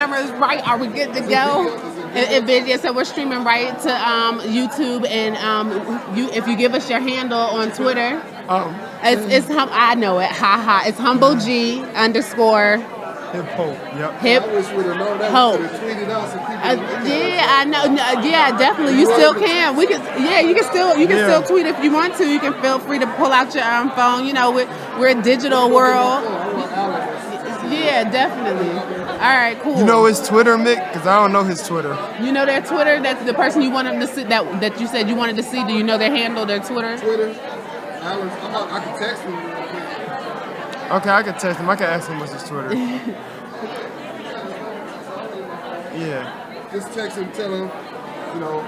Cameras right? Are we good to go? In video, so we're streaming right to YouTube, and if you give us your handle on Twitter, I know it. Ha. It's humble G underscore Hip Hope. Yep. Hip I wish we'd have known that. Hope. We could have tweeted out some people. Yeah, I know. Yeah, definitely. You still can. We can. Yeah, you can still tweet if you want to. You can feel free to pull out your phone. You know, we're a digital world. Yeah, definitely. All right, cool. You know his Twitter, Mick? Because I don't know his Twitter. You know their Twitter? That's the person you want them to see, that you said you wanted to see. Do you know their handle, their Twitter? Twitter. I can text him. Okay, I can text him. I can ask him what's his Twitter. Yeah. Just text him, tell him, you know,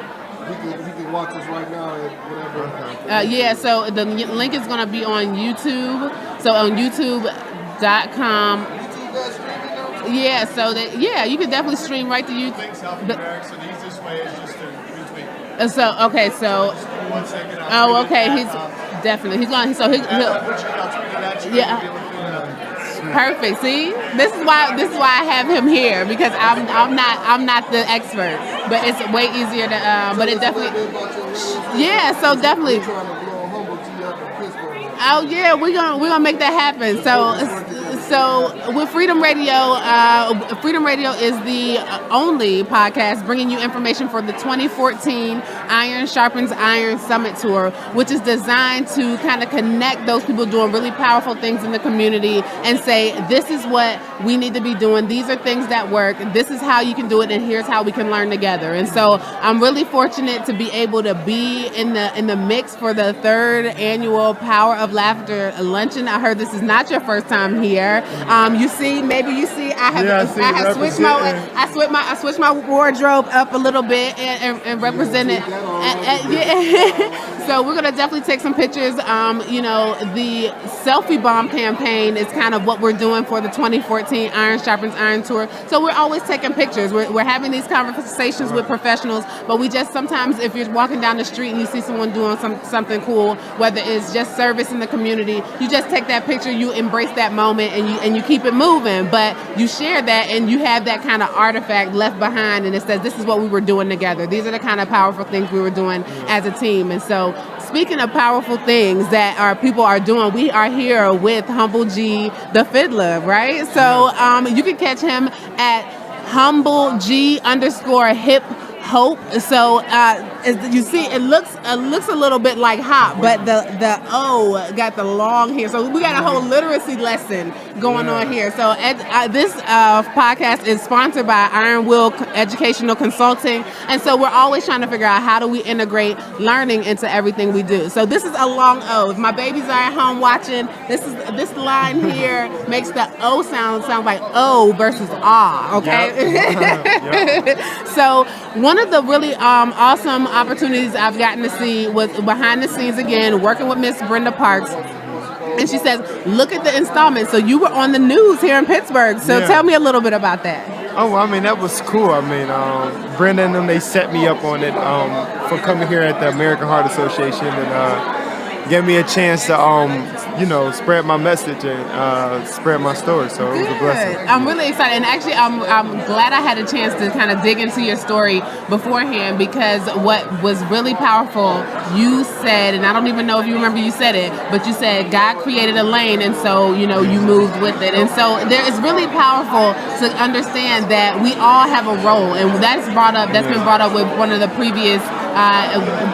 he can watch us right now and whatever. Okay. Yeah, so the link is going to be on YouTube. So on youtube.com. Yeah, so you can definitely stream right to YouTube. Links out from Derek, so the easiest way is just to retweet. He's definitely he'll perfect. See, this is why I have him here, because I'm not the expert, but it's way easier to but it definitely so definitely. Oh yeah, we're gonna make that happen. So with Freedom Radio, Freedom Radio is the only podcast bringing you information for the 2014 Iron Sharpens Iron Summit Tour, which is designed to kind of connect those people doing really powerful things in the community and say, this is what we need to be doing. These are things that work. This is how you can do it, and here's how we can learn together. And so I'm really fortunate to be able to be in the mix for the 3rd annual Power of Laughter luncheon. I heard this is not your first time here. I switched my wardrobe up a little bit and represented. So we're gonna definitely take some pictures. The Selfie Bomb campaign is kind of what we're doing for the 2014 Iron Sharpens Iron Tour. So we're always taking pictures. We're having these conversations with professionals, but we just sometimes, if you're walking down the street and you see someone doing something cool, whether it's just service in the community, you just take that picture, you embrace that moment, and you keep it moving. But you share that, and you have that kind of artifact left behind, and it says, this is what we were doing together. These are the kind of powerful things we were doing as a team. And so, speaking of powerful things that our people are doing, we are here with Humble G, the fiddler, right? So you can catch him at Humble G _ Hip Hope. So as you see, it looks a little bit like hop, but the O got the long hair. So we got a whole literacy lesson going on here. So this podcast is sponsored by Iron Will Educational Consulting, and so we're always trying to figure out, how do we integrate learning into everything we do. So this is a long O. If my babies are at home watching, this line here makes the O sound like O versus ah. Okay. Yep. So one of the really awesome opportunities I've gotten to see was behind the scenes again, working with Miss Brenda Parks. And she says, look at the installment. So you were on the news here in Pittsburgh. So tell me a little bit about that. Oh, well, I mean, that was cool. I mean, Brenda and them, they set me up on it for coming here at the American Heart Association, and gave me a chance to, spread my message and spread my story. So it was a blessing. I'm really excited. And actually, I'm glad I had a chance to kind of dig into your story beforehand, because what was really powerful, you said, and I don't even know if you remember you said it, but you said God created a lane, and so, you moved with it. And so it's really powerful to understand that we all have a role, and that's been brought up with one of the previous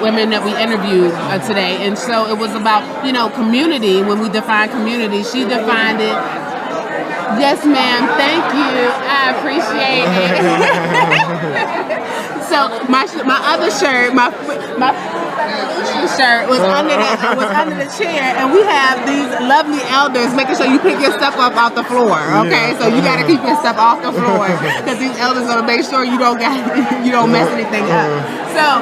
women that we interviewed today. And so it was about, community. When we define community, she defined it. Yes, ma'am. Thank you. I appreciate it. So my other shirt, my shirt was under the chair, and we have these lovely elders making sure you pick your stuff up off the floor. Okay, so you got to keep your stuff off the floor, because these elders are gonna make sure you don't mess anything up. So,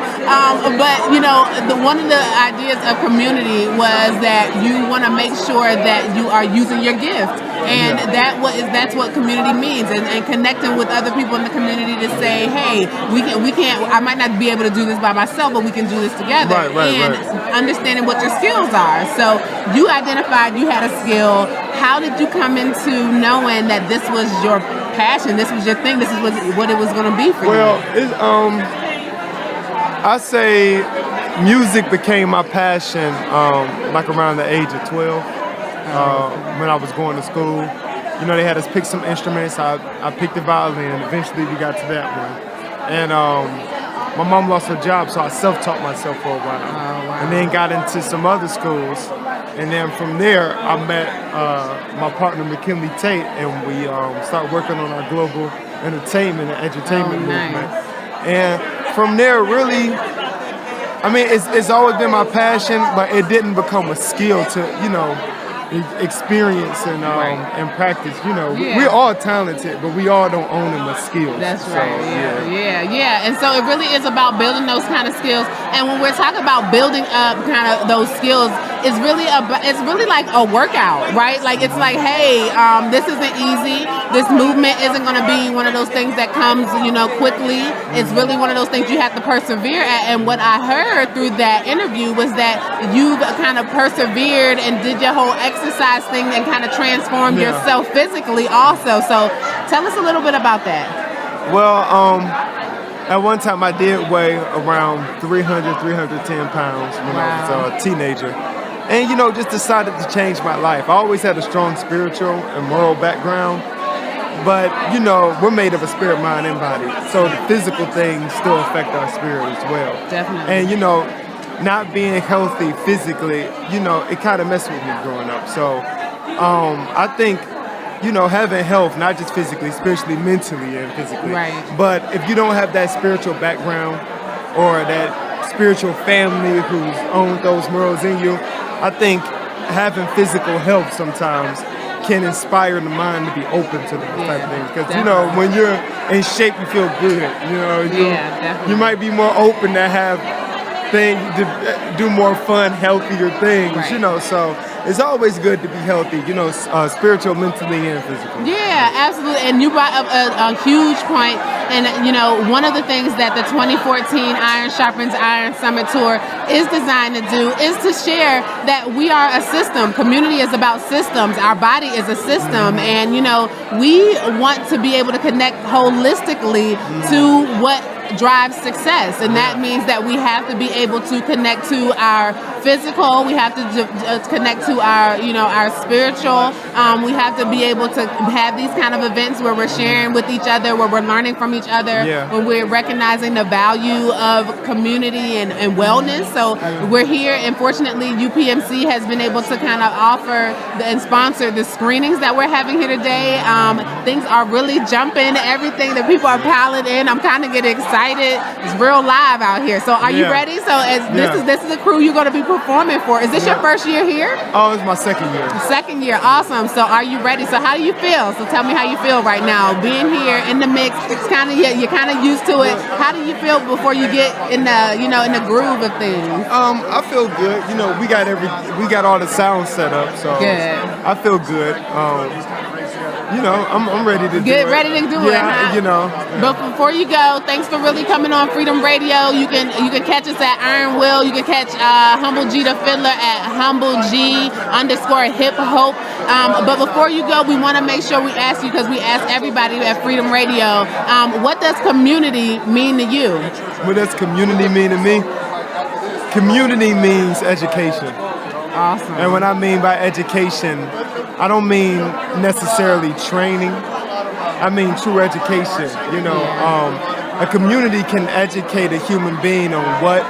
one of the ideas of community was that you want to make sure that you are using your gift, and that's what community means, and connecting with other people in the community to say, hey, we can't. I might not be able to do this by myself, but we can do this together. Right. Understanding what your skills are. So you identified you had a skill. How did you come into knowing that this was your passion. This was your thing. This is what it was going to be for Well, you. it's, I say music became my passion like around the age of 12 when I was going to school. You know, they had us pick some instruments. I picked the violin. Eventually, we got to that one. And my mom lost her job, so I self-taught myself for a while. Oh, wow. And then got into some other schools. And then from there, I met my partner, McKinley Tate, and we started working on our global entertainment and edutainment movement. And from there, really, I mean, it's always been my passion, but it didn't become a skill to, you know, experience and practice. You know, we're all talented, but we all don't own them as skills. That's right. Yeah. And so it really is about building those kind of skills. And when we're talking about building up kind of those skills, it's really like a workout, right? Like it's like, hey, this isn't easy. This movement isn't going to be one of those things that comes, you know, quickly. It's really one of those things you have to persevere at. And what I heard through that interview was that you've kind of persevered and did your whole exercise thing and kind of transformed yourself physically also. So tell us a little bit about that. Well, at one time I did weigh around 310 pounds when I was a teenager. And, you know, just decided to change my life. I always had a strong spiritual and moral background. But, you know, we're made of a spirit, mind, and body. So the physical things still affect our spirit as well. Definitely. And, you know, not being healthy physically, you know, it kind of messed with me growing up. So I think, you know, having health, not just physically, spiritually, mentally, and physically. Right. But if you don't have that spiritual background or that spiritual family who's owned those morals in you, I think having physical health sometimes can inspire the mind to be open to those type of things. Because, you know, when you're in shape, you feel good. You know, you might be more open to have things, to do more fun, healthier things, you know, so it's always good to be healthy, you know, spiritual, mentally, and physically. Yeah, absolutely. And you brought up a huge point. And, you know, one of the things that the 2014 Iron Sharpens Iron Summit Tour is designed to do is to share that we are a system. Community is about systems. Our body is a system. And, you know, we want to be able to connect holistically to what drives success, and that means that we have to be able to connect to our physical, we have to connect to our, you know, our spiritual, we have to be able to have these kind of events where we're sharing with each other, where we're learning from each other, when we're recognizing the value of community and wellness. So we're here, and fortunately UPMC has been able to kind of offer and sponsor the screenings that we're having here today. Things are really jumping, everything that people are piling in. I'm kind of getting excited. It's real live out here. So are you ready? So this is the crew you're going to be performing for. Is this your first year here? Oh, it's my second year. Second year. Awesome. So are you ready? So how do you feel? So tell me how you feel right now. Being here in the mix, it's kind of, you're kind of used to it. How do you feel before you get in the, you know, in the groove of things? I feel good. You know, we got all the sound set up, so good. I feel good. You know, I'm ready to get ready to do it. Huh? You know. But before you go, thanks for really coming on Freedom Radio. You can catch us at Iron Will. You can catch Humble G the Fiddler at HumbleG_Hip Hope. But before you go, we want to make sure we ask you, because we ask everybody at Freedom Radio, what does community mean to you? What does community mean to me? Community means education. Awesome. And what I mean by education, I don't mean necessarily training. I mean true education. You know, a community can educate a human being on what,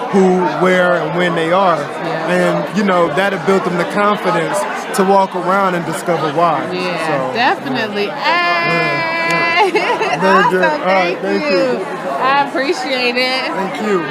who, where, and when they are. And, you know, that'll build them the confidence to walk around and discover why. Yeah, so, definitely. Very Awesome. good. Thank you. You. I appreciate it. Thank you.